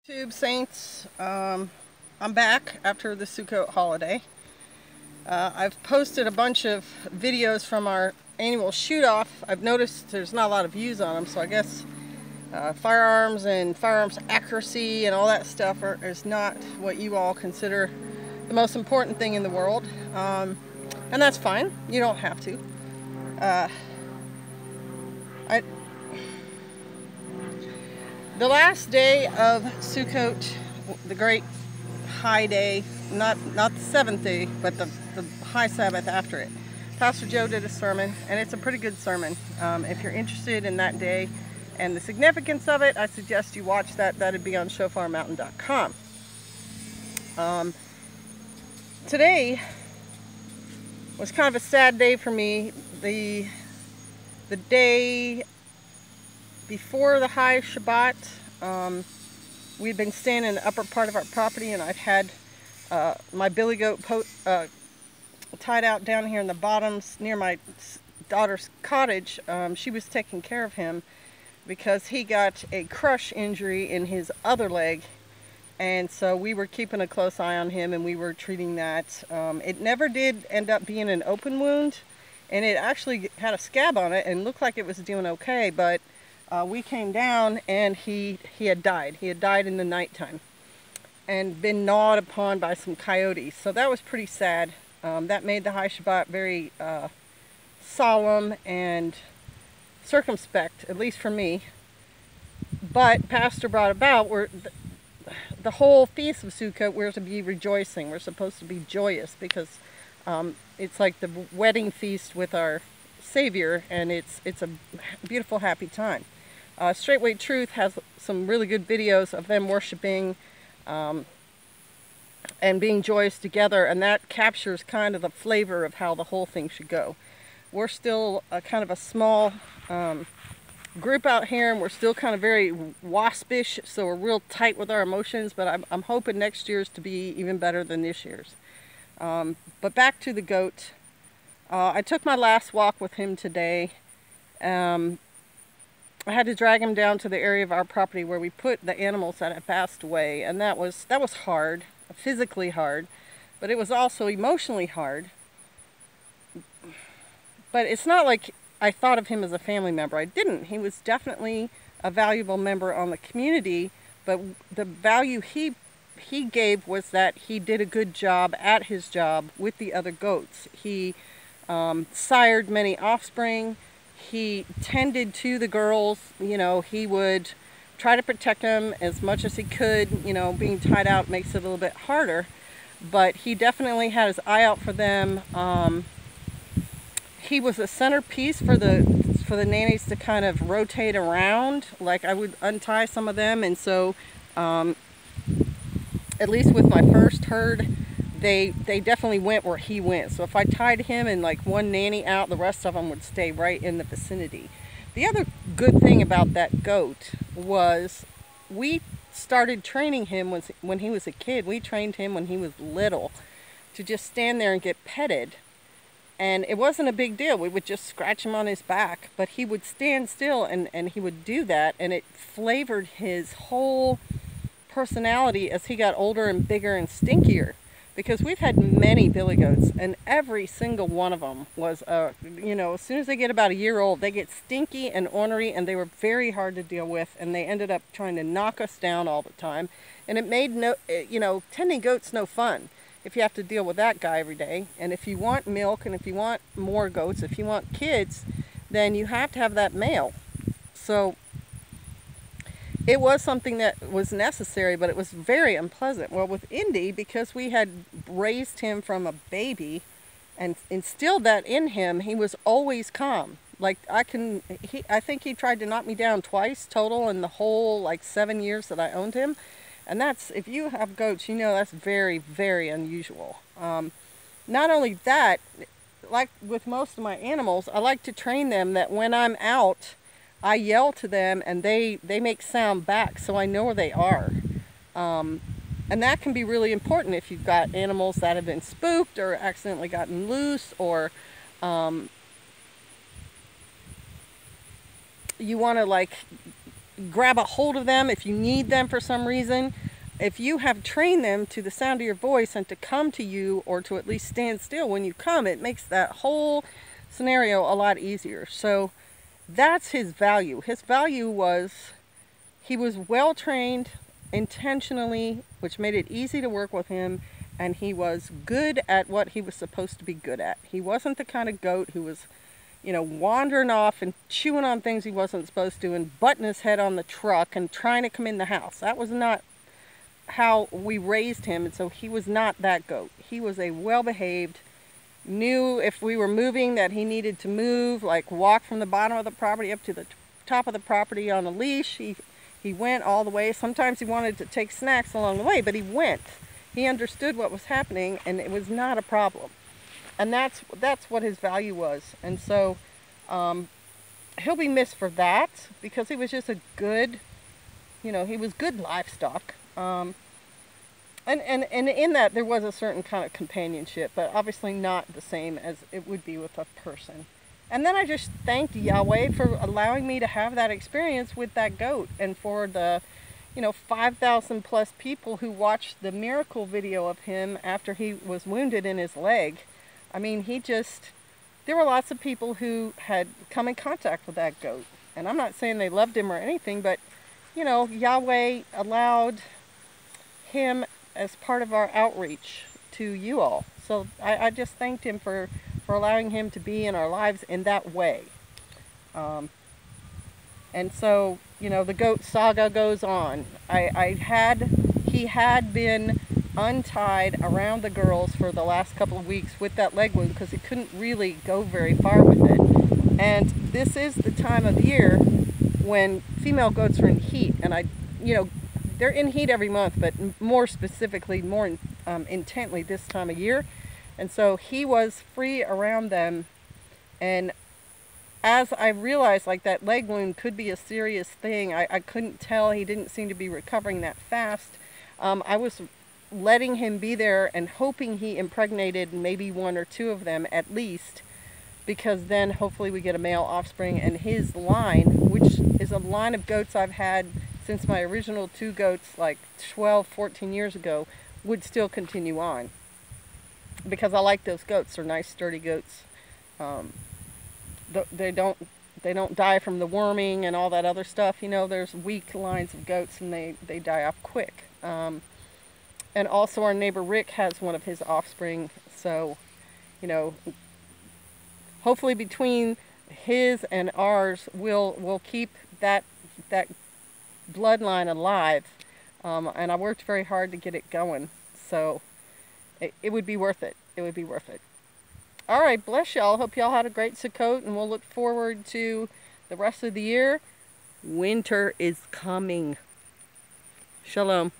YouTube Saints, I'm back after the Sukkot holiday. I've posted a bunch of videos from our annual shoot-off. I've noticed there's not a lot of views on them, so I guess firearms and firearms accuracy and all that stuff is not what you all consider the most important thing in the world. And that's fine. You don't have to. The last day of Sukkot, the great high day, not the seventh day, but the high Sabbath after it, Pastor Joe did a sermon, and it's a pretty good sermon. If you're interested in that day and the significance of it, I suggest you watch that. That'd be on shofarmountain.com. Today was kind of a sad day for me. The day before the high Shabbat, we'd been staying in the upper part of our property, and I'd had my billy goat tied out down here in the bottoms near my daughter's cottage. She was taking care of him because he got a crush injury in his other leg, and so we were keeping a close eye on him, and we were treating that. It never did end up being an open wound, and it actually had a scab on it and looked like it was doing okay, but we came down and he had died. He had died in the nighttime and been gnawed upon by some coyotes. So that was pretty sad. That made the high Shabbat very solemn and circumspect, at least for me. But Pastor brought about the whole feast of Sukkot, we're to be rejoicing. We're supposed to be joyous because it's like the wedding feast with our Savior, and it's a beautiful, happy time. Straightway Truth has some really good videos of them worshiping and being joyous together, and that captures kind of the flavor of how the whole thing should go. We're still kind of a small group out here, and we're still kind of very waspish, so we're real tight with our emotions, but I'm hoping next year's to be even better than this year's. But back to the goat. I took my last walk with him today. I had to drag him down to the area of our property where we put the animals that had passed away, and that was hard, physically hard, but it was also emotionally hard. But it's not like I thought of him as a family member. I didn't. He was definitely a valuable member on the community, but the value he gave was that he did a good job at his job with the other goats. He sired many offspring. He tended to the girls. You know, he would try to protect them as much as he could. You know, being tied out makes it a little bit harder, but he definitely had his eye out for them. He was a centerpiece for the nannies to kind of rotate around. Like, I would untie some of them, and so at least with my first herd, they definitely went where he went. So if I tied him and like one nanny out, the rest of them would stay right in the vicinity. The other good thing about that goat was we started training him when he was a kid. We trained him when he was little to just stand there and get petted. And it wasn't a big deal. We would just scratch him on his back, but he would stand still and he would do that, and it flavored his whole personality as he got older and bigger and stinkier. Because we've had many billy goats, and every single one of them was, you know, as soon as they get about a year old, they get stinky and ornery, and they were very hard to deal with, and they ended up trying to knock us down all the time. And it made tending goats no fun if you have to deal with that guy every day. And if you want milk, and if you want more goats, if you want kids, then you have to have that male. So it was something that was necessary, but it was very unpleasant. Well, with Indy, because we had raised him from a baby and instilled that in him, he was always calm. Like, I think he tried to knock me down twice total in the whole, like, 7 years that I owned him. And that's, if you have goats, you know that's very, very unusual. Not only that, like with most of my animals, I like to train them that when I'm out, I yell to them and they make sound back, so I know where they are. And that can be really important if you've got animals that have been spooked or accidentally gotten loose, or you want to, like, grab a hold of them if you need them for some reason. If you have trained them to the sound of your voice and to come to you, or to at least stand still when you come, it makes that whole scenario a lot easier. So that's his value. His value was he was well trained intentionally, which made it easy to work with him, and he was good at what he was supposed to be good at. He wasn't the kind of goat who was, you know, wandering off and chewing on things he wasn't supposed to and butting his head on the truck and trying to come in the house. That was not how we raised him, and so he was not that goat. He was a well-behaved, knew if we were moving that he needed to move, like walk from the bottom of the property up to the top of the property on a leash. He went all the way. Sometimes he wanted to take snacks along the way, but he went. He understood what was happening, and it was not a problem. And that's what his value was. And so he'll be missed for that, because he was just a good, you know, he was good livestock. And in that there was a certain kind of companionship, but obviously not the same as it would be with a person. And then I just thanked Yahweh for allowing me to have that experience with that goat, and for the, you know, 5,000 plus people who watched the miracle video of him after he was wounded in his leg. I mean, there were lots of people who had come in contact with that goat. And I'm not saying they loved him or anything, but, you know, Yahweh allowed him as part of our outreach to you all. So I just thanked him for allowing him to be in our lives in that way. And so, you know, the goat saga goes on. He had been untied around the girls for the last couple of weeks with that leg wound, because he couldn't really go very far with it. And this is the time of year when female goats are in heat, and you know, they're in heat every month, but more specifically, more intently this time of year. And so he was free around them. And as I realized, like, that leg wound could be a serious thing, I couldn't tell. He didn't seem to be recovering that fast. I was letting him be there and hoping he impregnated maybe one or two of them at least, because then hopefully we get a male offspring, and his line, which is a line of goats I've had since my original 2 goats like 12, 14 years ago, would still continue on. Because I like those goats. They're nice, sturdy goats. They don't die from the worming and all that other stuff. You know, there's weak lines of goats, and they die off quick. And also our neighbor Rick has one of his offspring. So, you know, hopefully between his and ours, we'll keep that bloodline alive. And I worked very hard to get it going. So it would be worth it. It would be worth it. All right, bless y'all. Hope y'all had a great Sukkot, and we'll look forward to the rest of the year. Winter is coming. Shalom.